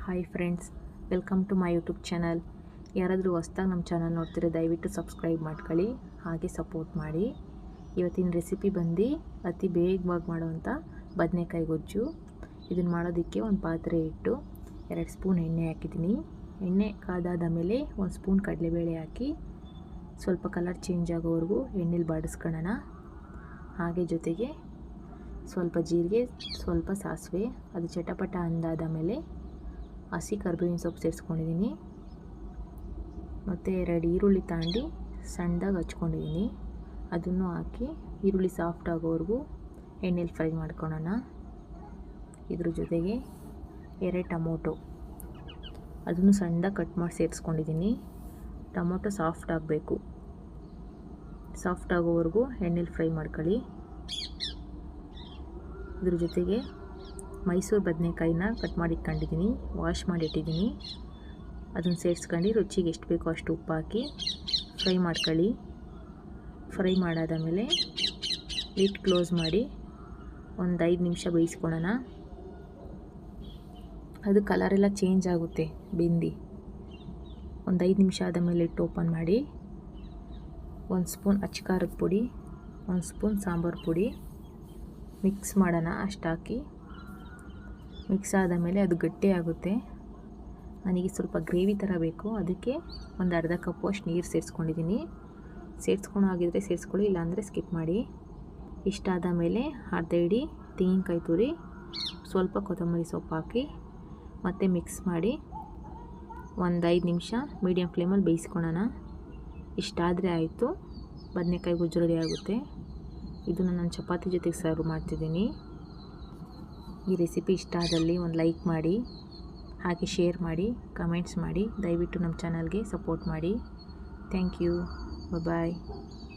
Hi friends, welcome to my YouTube channel. ಯಾರಾದರೂ ಹೊಸ್ದಾಗಿ ನಮ್ಮ ಚಾನಲ್ ನೋಡ್ತಿರೋ ದಯವಿಟ್ಟು ಸಬ್ಸ್ಕ್ರೈಬ್ ಮಾಡ್ಕೊಳ್ಳಿ, ಹಾಗೆ ಸಪೋರ್ಟ್ ಮಾಡಿ. ಇವತ್ತಿನ ರೆಸಿಪಿ ಬಂದು ಅತಿ ಬೇಗವಾಗಿ ಮಾಡುವಂಥ ಬದನೆಕಾಯಿ ಗೊಜ್ಜು. ಇದನ್ನು ಮಾಡೋದಕ್ಕೆ ಒಂದು ಪಾತ್ರೆ ಇಟ್ಟು 2 ಸ್ಪೂನ್ ಎಣ್ಣೆ ಹಾಕಿದ್ದೀನಿ. ಎಣ್ಣೆ ಕಾದಾದ ಮೇಲೆ 1 ಸ್ಪೂನ್ ಕಡಲೆಬೇಳೆ ಹಾಕಿ ಸ್ವಲ್ಪ ಕಲರ್ ಚೇಂಜ್ ಆಗೋವರೆಗೂ ಎಣ್ಣೆಲಿ ಬಾಡಿಸ್ಕೊಳ್ಳೋಣ. ಹಾಗೆ ಜೊತೆಗೆ ಸ್ವಲ್ಪ ಜೀರಿಗೆ, ಸ್ವಲ್ಪ ಸಾಸಿವೆ, ಅದು ಚಟಪಟ ಅಂದಾದ ಮೇಲೆ ಹಸಿ ಕರಿಬೇವಿನ ಸೊಪ್ಪು ಸೇರಿಸ್ಕೊಂಡಿದ್ದೀನಿ. ಮತ್ತು 2 ಈರುಳ್ಳಿ ತಾಂಡಿ ಸಣ್ಣದಾಗಿ ಹಚ್ಕೊಂಡಿದ್ದೀನಿ. ಅದನ್ನು ಹಾಕಿ ಈರುಳ್ಳಿ ಸಾಫ್ಟ್ ಆಗೋವರೆಗೂ ಎಣ್ಣೆಲಿ ಫ್ರೈ ಮಾಡ್ಕೊಳ್ಳೋಣ. ಇದ್ರ ಜೊತೆಗೆ 2 ಟೊಮೊಟೊ, ಅದನ್ನು ಸಣ್ಣದಾಗಿ ಕಟ್ ಮಾಡಿ ಸೇರಿಸ್ಕೊಂಡಿದ್ದೀನಿ. ಟೊಮೊಟೊ ಸಾಫ್ಟ್ ಆಗಬೇಕು, ಸಾಫ್ಟ್ ಆಗೋವರೆಗೂ ಎಣ್ಣೆಲಿ ಫ್ರೈ ಮಾಡ್ಕೊಳ್ಳಿ. ಇದ್ರ ಜೊತೆಗೆ ಮೈಸೂರು ಬದನೆಕಾಯಿನ ಕಟ್ ಮಾಡಿ ಇಟ್ಕೊಂಡಿದ್ದೀನಿ, ವಾಶ್ ಮಾಡಿ ಇಟ್ಟಿದ್ದೀನಿ. ಅದನ್ನು ಸೇರಿಸ್ಕೊಂಡು ರುಚಿಗೆ ಎಷ್ಟು ಬೇಕೋ ಅಷ್ಟು ಉಪ್ಪು ಹಾಕಿ ಫ್ರೈ ಮಾಡ್ಕೊಳ್ಳಿ. ಫ್ರೈ ಮಾಡಾದ ಮೇಲೆ ಲಿಡ್ ಕ್ಲೋಸ್ ಮಾಡಿ ಒಂದು 5 ನಿಮಿಷ ಬೇಯಿಸ್ಕೊಳ್ಳೋಣ. ಅದು ಕಲರೆಲ್ಲ ಚೇಂಜ್ ಆಗುತ್ತೆ ಬೆಂದು. ಒಂದು 5 ನಿಮಿಷ ಆದ ಮೇಲೆ ಇಟ್ಟು ಓಪನ್ ಮಾಡಿ 1 ಸ್ಪೂನ್ ಅಚ್ಚ ಖಾರದ ಪುಡಿ, 1 ಸ್ಪೂನ್ ಸಾಂಬಾರು ಪುಡಿ ಮಿಕ್ಸ್ ಮಾಡೋಣ. ಅಷ್ಟು ಹಾಕಿ ಮಿಕ್ಸ್ ಆದ ಮೇಲೆ ಅದು ಗಟ್ಟಿ ಆಗುತ್ತೆ. ನನಗೆ ಸ್ವಲ್ಪ ಗ್ರೇವಿ ಥರ ಬೇಕು, ಅದಕ್ಕೆ ಒಂದು ಅರ್ಧ ಕಪ್ಪು ಅಷ್ಟು ನೀರು ಸೇರಿಸ್ಕೊಂಡಿದ್ದೀನಿ. ಸೇರಿಸ್ಕೊಂಡು ಆಗಿದ್ರೆ ಸೇರಿಸ್ಕೊಳ್ಳಿ, ಇಲ್ಲಾಂದರೆ ಸ್ಕಿಪ್ ಮಾಡಿ. ಇಷ್ಟಾದ ಮೇಲೆ ಅರ್ಧ ಹಿಡಿ ತೆಂಗಿನಕಾಯಿ ತುರಿ, ಸ್ವಲ್ಪ ಕೊತ್ತಂಬರಿ ಸೊಪ್ಪು ಹಾಕಿ ಮತ್ತೆ ಮಿಕ್ಸ್ ಮಾಡಿ ಒಂದು 5 ನಿಮಿಷ ಮೀಡಿಯಮ್ ಫ್ಲೇಮಲ್ಲಿ ಬೇಯಿಸ್ಕೊಳ್ಳೋಣ. ಇಷ್ಟಾದರೆ ಆಯಿತು, ಬದನೆಕಾಯಿ ಗೊಜ್ಜು ರೆಡಿ ಆಗುತ್ತೆ. ಇದನ್ನು ನಾನು ಚಪಾತಿ ಜೊತೆಗೆ ಸರ್ವ್ ಮಾಡ್ತಿದ್ದೀನಿ. ಈ ರೆಸಿಪಿ ಇಷ್ಟ ಆದಲ್ಲಿ ಒಂದು ಲೈಕ್ ಮಾಡಿ, ಹಾಗೆ ಶೇರ್ ಮಾಡಿ, ಕಮೆಂಟ್ಸ್ ಮಾಡಿ. ದಯವಿಟ್ಟು ನಮ್ಮ ಚಾನಲ್ಗೆ ಸಪೋರ್ಟ್ ಮಾಡಿ. Thank you. ಬಾಯ್.